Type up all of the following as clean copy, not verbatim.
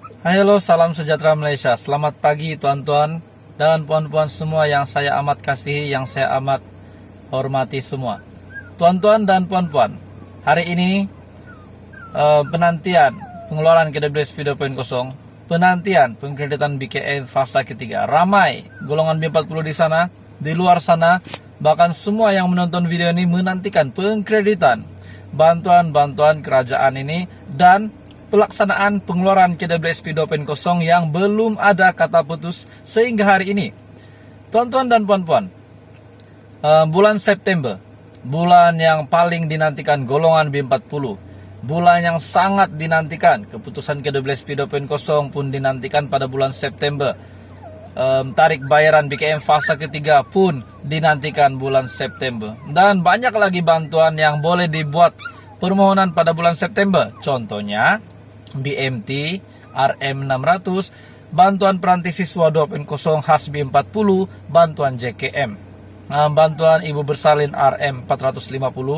Halo, salam sejahtera Malaysia. Selamat pagi tuan-tuan dan puan-puan semua yang saya amat kasihi, yang saya amat hormati semua. Tuan-tuan dan puan-puan, hari ini penantian pengeluaran KWSP 2.0, penantian pengkreditan BKM fasa ketiga. Ramai golongan B40 di sana, di luar sana, bahkan semua yang menonton video ini menantikan pengkreditan bantuan-bantuan kerajaan ini dan pelaksanaan pengeluaran KWSP 2.0 yang belum ada kata putus sehingga hari ini. Tuan-tuan dan puan-puan, bulan September, bulan yang paling dinantikan golongan B40, bulan yang sangat dinantikan, keputusan KWSP 2.0 pun dinantikan pada bulan September. Tarik bayaran BKM fasa ketiga pun dinantikan bulan September. Dan banyak lagi bantuan yang boleh dibuat permohonan pada bulan September. Contohnya BMT, RM600, bantuan peranti siswa 2.0 khas B40, bantuan JKM, bantuan ibu bersalin RM450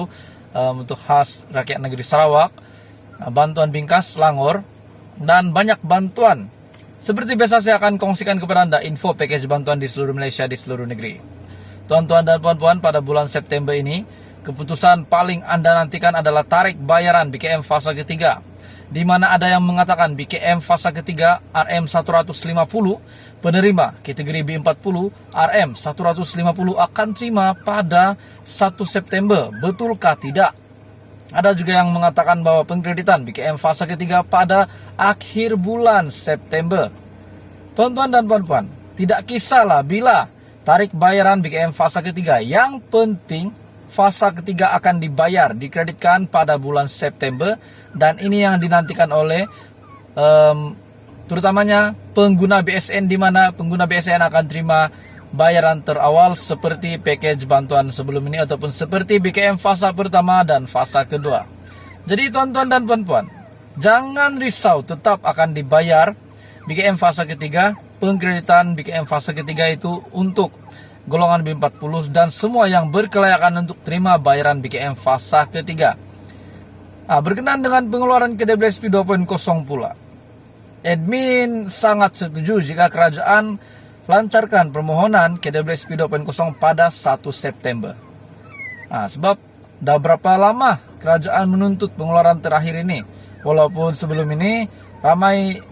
untuk khas rakyat negeri Sarawak, bantuan bingkas Langor, dan banyak bantuan. Seperti biasa saya akan kongsikan kepada Anda info package bantuan di seluruh Malaysia, di seluruh negeri. Tuan-tuan dan puan-puan, pada bulan September ini, keputusan paling Anda nantikan adalah tarik bayaran BKM fasa ketiga, di mana ada yang mengatakan BKM fasa ketiga RM150 penerima kategori B40 RM150 akan terima pada 1 September. Betulkah tidak? Ada juga yang mengatakan bahwa pengkreditan BKM fasa ketiga pada akhir bulan September. Tuan-tuan dan puan-puan, tidak kisahlah bila tarik bayaran BKM fasa ketiga, yang penting fasa ketiga akan dibayar, dikreditkan pada bulan September. Dan ini yang dinantikan oleh terutamanya pengguna BSN, di mana pengguna BSN akan terima bayaran terawal seperti package bantuan sebelum ini ataupun seperti BKM fasa pertama dan fasa kedua. Jadi tuan-tuan dan puan-puan, jangan risau, tetap akan dibayar BKM fasa ketiga. Pengkreditan BKM fasa ketiga itu untuk golongan B40 dan semua yang berkelayakan untuk terima bayaran BKM fasa ketiga. Berkenaan dengan pengeluaran KWSP 2.0 pula, admin sangat setuju jika kerajaan lancarkan permohonan KWSP 2.0 pada 1 September. Sebab dah berapa lama kerajaan menuntut pengeluaran terakhir ini. Walaupun sebelum ini ramai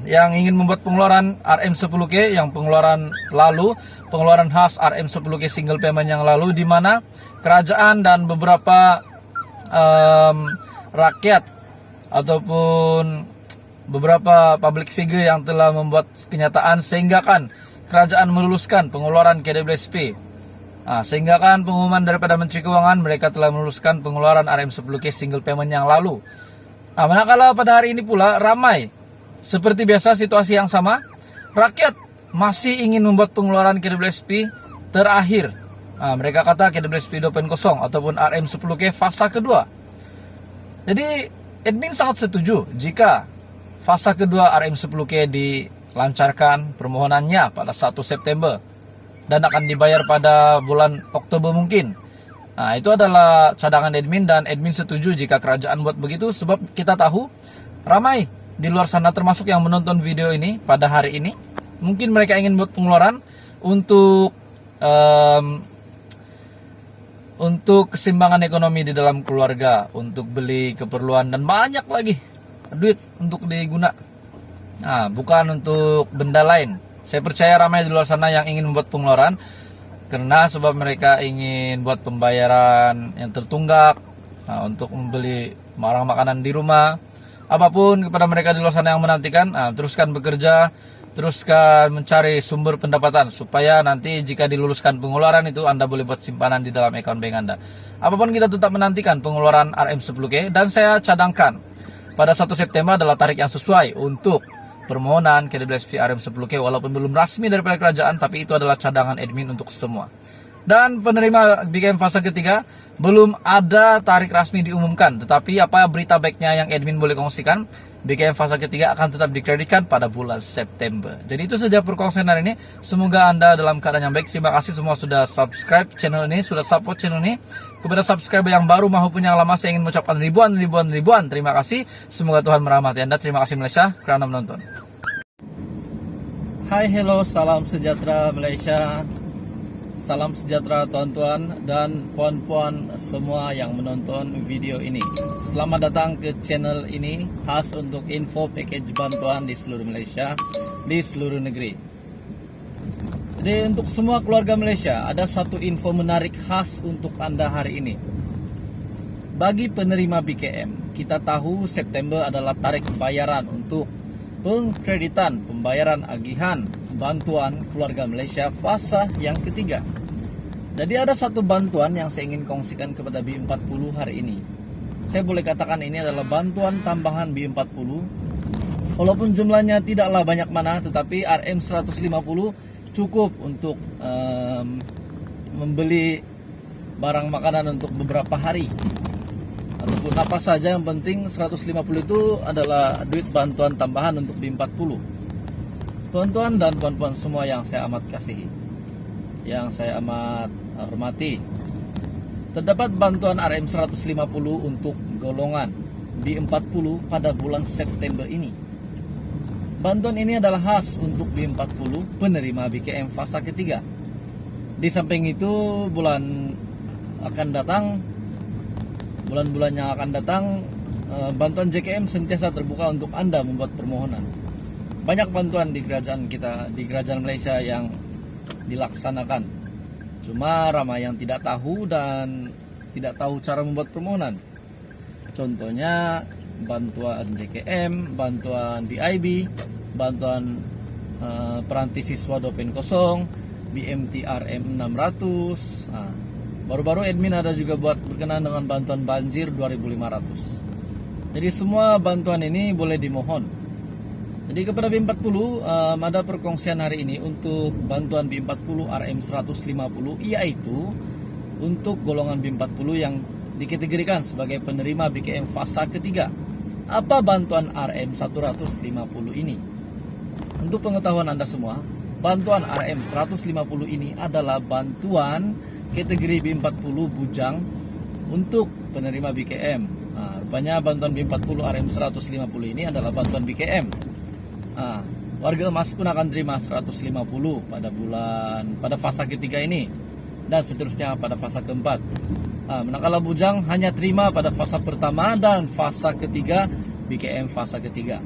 yang ingin membuat pengeluaran RM10K yang pengeluaran lalu, pengeluaran khas RM10K single payment yang lalu, di mana kerajaan dan beberapa rakyat ataupun beberapa public figure yang telah membuat kenyataan sehingga kan kerajaan meluluskan pengeluaran KWSP. Sehingga kan pengumuman daripada Menteri Keuangan, mereka telah meluluskan pengeluaran RM10K single payment yang lalu. Manakala pada hari ini pula ramai seperti biasa situasi yang sama, rakyat masih ingin membuat pengeluaran KWSP terakhir. Mereka kata KWSP 2.0 ataupun RM10K fasa kedua. Jadi admin sangat setuju jika fasa kedua RM10K dilancarkan permohonannya pada 1 September dan akan dibayar pada bulan Oktober mungkin. Itu adalah cadangan admin dan admin setuju jika kerajaan buat begitu, sebab kita tahu ramai di luar sana termasuk yang menonton video ini pada hari ini, mungkin mereka ingin buat pengeluaran untuk keseimbangan ekonomi di dalam keluarga, untuk beli keperluan dan banyak lagi duit untuk diguna. Bukan untuk benda lain. Saya percaya ramai di luar sana yang ingin membuat pengeluaran karena sebab mereka ingin buat pembayaran yang tertunggak, untuk membeli barang makanan di rumah. Apapun kepada mereka di luar sana yang menantikan, teruskan bekerja, teruskan mencari sumber pendapatan supaya nanti jika diluluskan pengeluaran itu Anda boleh buat simpanan di dalam account bank Anda. Apapun kita tetap menantikan pengeluaran RM10K, dan saya cadangkan pada 1 September adalah tarik yang sesuai untuk permohonan KWSP RM10K, walaupun belum resmi daripada kerajaan, tapi itu adalah cadangan admin untuk semua. Dan penerima BKM fase ketiga belum ada tarik resmi diumumkan, tetapi apa berita baiknya yang admin boleh kongsikan, BKM fase ketiga akan tetap dikreditkan pada bulan September. Jadi itu saja perkongsian hari ini. Semoga Anda dalam keadaan yang baik. Terima kasih semua sudah subscribe channel ini, sudah support channel ini. Kepada subscriber yang baru maupun yang lama, saya ingin mengucapkan ribuan terima kasih. Semoga Tuhan merahmati Anda. Terima kasih Malaysia kerana menonton. Hai, hello, salam sejahtera Malaysia. Salam sejahtera tuan-tuan dan puan-puan semua yang menonton video ini. Selamat datang ke channel ini khas untuk info package bantuan di seluruh Malaysia, di seluruh negeri. Jadi untuk semua keluarga Malaysia, ada satu info menarik khas untuk Anda hari ini. Bagi penerima BKM, kita tahu September adalah tarik pembayaran untuk pengkreditan pembayaran agihan bantuan keluarga Malaysia fasa yang ketiga. Jadi ada satu bantuan yang saya ingin kongsikan kepada B40 hari ini. Saya boleh katakan ini adalah bantuan tambahan B40. Walaupun jumlahnya tidaklah banyak mana, tetapi RM150 cukup untuk membeli barang makanan untuk beberapa hari. Ataupun apa saja, yang penting 150 itu adalah duit bantuan tambahan untuk B40. Tuan-tuan dan puan-puan semua yang saya amat kasihi, yang saya amat hormati, terdapat bantuan RM150 untuk golongan B40 pada bulan September ini. Bantuan ini adalah khas untuk B40 penerima BKM fasa ketiga. Di samping itu, bulan-bulan yang akan datang, bantuan JKM sentiasa terbuka untuk Anda membuat permohonan. Banyak bantuan di kerajaan kita, di kerajaan Malaysia yang dilaksanakan. Cuma ramai yang tidak tahu dan tidak tahu cara membuat permohonan. Contohnya bantuan JKM, bantuan BIB, bantuan peranti siswa Dopen Kosong, BMT RM600. Baru-baru admin ada juga buat berkenaan dengan bantuan banjir 2.500. Jadi semua bantuan ini boleh dimohon. Jadi kepada B40 ada perkongsian hari ini untuk bantuan B40 RM150, yaitu untuk golongan B40 yang dikategorikan sebagai penerima BKM fasa ketiga. Apa bantuan RM150 ini? Untuk pengetahuan Anda semua, bantuan RM150 ini adalah bantuan kategori B40 bujang untuk penerima BKM. Rupanya bantuan B40 RM150 ini adalah bantuan BKM. Warga emas pun akan terima 150 pada fasa ketiga ini, dan seterusnya pada fasa keempat. Manakala bujang hanya terima pada fasa pertama dan fasa ketiga BKM fasa ketiga.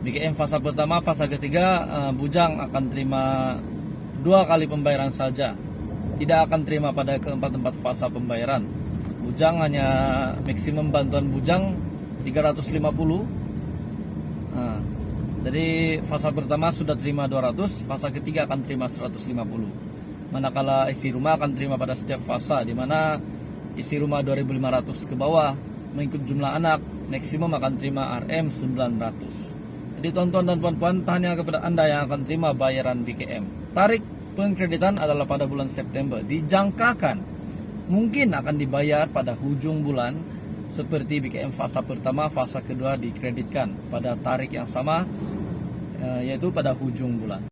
BKM fasa pertama, fasa ketiga, bujang akan terima 2 kali pembayaran saja. Tidak akan terima pada keempat-empat fasa pembayaran. Bujang hanya maksimum bantuan bujang 350. Jadi fasa pertama sudah terima 200, fasa ketiga akan terima 150. Manakala isi rumah akan terima pada setiap fasa, di mana isi rumah 2.500 ke bawah mengikut jumlah anak, maksimum akan terima RM900. Jadi tuan-tuan dan puan-puan, tanya kepada Anda yang akan terima bayaran BKM. Tarik pengkreditan adalah pada bulan September. Dijangkakan mungkin akan dibayar pada hujung bulan, seperti BKM fasa pertama, fasa kedua dikreditkan pada tarik yang sama, yaitu pada hujung bulan.